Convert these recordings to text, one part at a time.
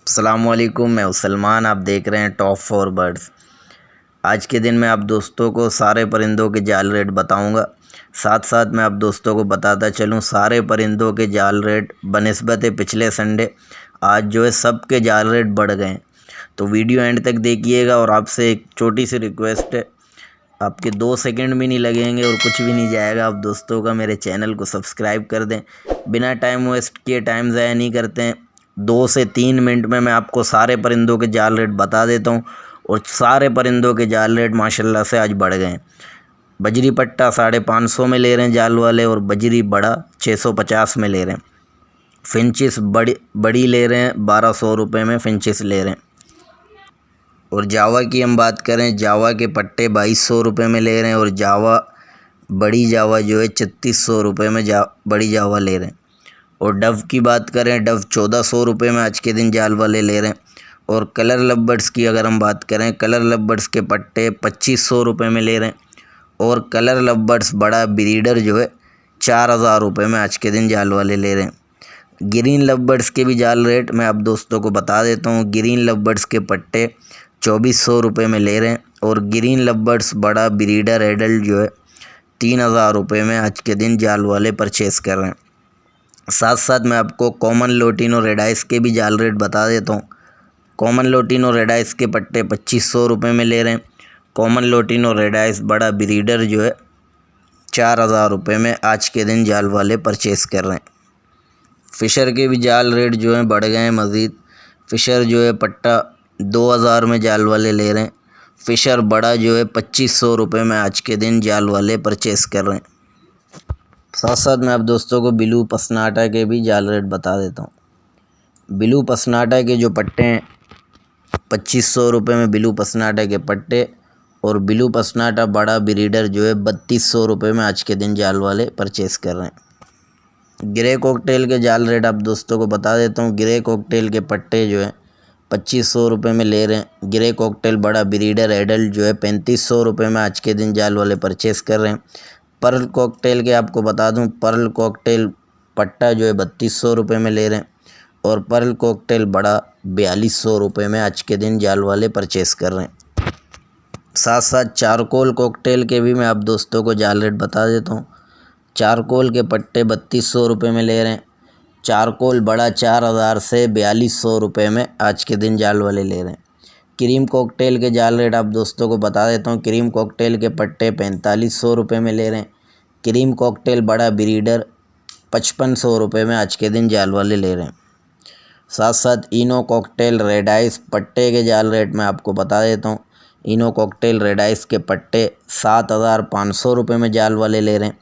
अस्सलामुअलैकुम, मैं सलमान। आप देख रहे हैं टॉप 4 बर्ड्स। आज के दिन मैं आप दोस्तों को सारे परिंदों के जाल रेट बताऊंगा। साथ साथ मैं आप दोस्तों को बताता चलूं सारे परिंदों के जाल रेट बनिस्बत पिछले संडे आज जो है सब के जाल रेट बढ़ गए हैं। तो वीडियो एंड तक देखिएगा और आपसे एक छोटी सी रिक्वेस्ट है, आपके 2 सेकंड भी नहीं लगेंगे और कुछ भी नहीं जाएगा। आप दोस्तों का मेरे चैनल को सब्सक्राइब कर दें। बिना टाइम वेस्ट किए, टाइम ज़ाया नहीं करते हैं, 2 से 3 मिनट में मैं आपको सारे परिंदों के जाल रेट बता देता हूं। और सारे परिंदों के जाल रेट माशाल्लाह से आज बढ़ गए हैं। बजरी पट्टा 550 में ले रहे हैं जाल वाले, और बजरी बड़ा 650 में ले रहे हैं। फिंचिस बड़ी ले रहे हैं 1200 रुपये में फिंचिस ले रहे हैं। और जावा की हम बात करें, जावा के पट्टे 2200 रुपये में ले रहे हैं, और जावा बड़ी जावा जो है 3600 रुपये में बड़ी जावा ले रहे हैं। और डव की बात करें, डव 1400 रुपये में आज के दिन जाल वाले ले रहे हैं। और कलर लवबर्ड्स की अगर हम बात करें, कलर लवबर्ड्स के पट्टे 2500 रुपये में ले रहे हैं। और कलर लवबर्ड्स बड़ा ब्रीडर जो है 4000 रुपये में आज के दिन जाल वाले ले रहे हैं। ग्रीन लवबर्ड्स के भी जाल रेट मैं आप दोस्तों को बता देता हूँ। ग्रीन लवबर्ड्स के पट्टे 2400 रुपये में ले रहे हैं। और ग्रीन लवबर्ड्स बड़ा ब्रीडर एडल्ट जो है 3000 रुपये में आज के दिन जाल वाले परचेस कर रहे हैं। साथ साथ मैं आपको कॉमन लोटिनो रेड आइस के भी जाल रेट बता देता हूँ। कॉमन लोटिनो रेड आइस के पट्टे 2500 रुपये में ले रहे हैं। कॉमन लोटिनो रेड आइस बड़ा ब्रीडर जो है 4000 रुपये में आज के दिन जाल वाले परचेस कर रहे हैं। फ़िशर के भी जाल रेट जो हैं बढ़ गए हैं मज़ीद। फ़िशर जो है पट्टा 2000 में जाल वाले ले रहे हैं। फ़िशर बड़ा जो है 2500 रुपये में आज के दिन जाल वाले परचेस कर रहे हैं। साथ साथ मैं आप दोस्तों को ब्लू पसनाटा के भी जाल रेट बता देता हूँ। ब्लू पसनाटा के जो पट्टे हैं 2500 रुपये में ब्लू पसनाटा के पट्टे, और ब्लू पसनाटा बड़ा ब्रीडर जो है 3200 रुपये में आज के दिन जाल वाले परचेस कर रहे हैं। ग्रे कॉकटेल के जाल रेट आप दोस्तों को बता देता हूँ। ग्रे कॉकटेल के पट्टे जो है 2500 रुपये में ले रहे हैं। ग्रे कॉकटेल बड़ा ब्रीडर एडल्ट जो है 3500 रुपये में आज के दिन जाल वाले परचेस कर रहे हैं। पर्ल कॉकटेल के आपको बता दूं, पर्ल कॉकटेल पट्टा जो है 3200 रुपये में ले रहे हैं। और पर्ल कॉकटेल बड़ा 4200 रुपये में आज के दिन जाल वाले परचेस कर रहे हैं। साथ साथ चारकोल कॉकटेल के भी मैं आप दोस्तों को जाल रेट बता देता हूँ। चारकोल के पट्टे 3200 रुपये में ले रहे हैं। चारकोल बड़ा 4000 से 4200 रुपये में आज के दिन जाल वाले ले रहे हैं। क्रीम कॉकटेल के जाल रेट आप दोस्तों को बता देता हूँ। क्रीम कॉकटेल के पट्टे 4500 रुपये में ले रहे हैं। क्रीम कॉकटेल बड़ा ब्रीडर 5500 रुपये में आज के दिन जाल वाले ले रहे हैं। साथ साथ इनो कॉकटेल रेड आइस पट्टे के जाल रेट मैं आपको बता देता हूँ। इनो कॉकटेल रेड आइस के पट्टे 7500 रुपये में जाल वाले ले रहे हैं।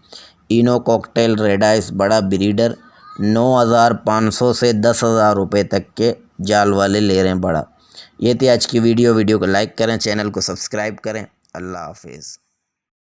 इनो कॉकटेल रेड आइस बड़ा ब्रीडर 9500 से 10000 रुपये तक के जाल वाले ले रहे हैं बड़ा। ये थी आज की वीडियो को लाइक करें, चैनल को सब्सक्राइब करें। अल्लाह हाफिज़।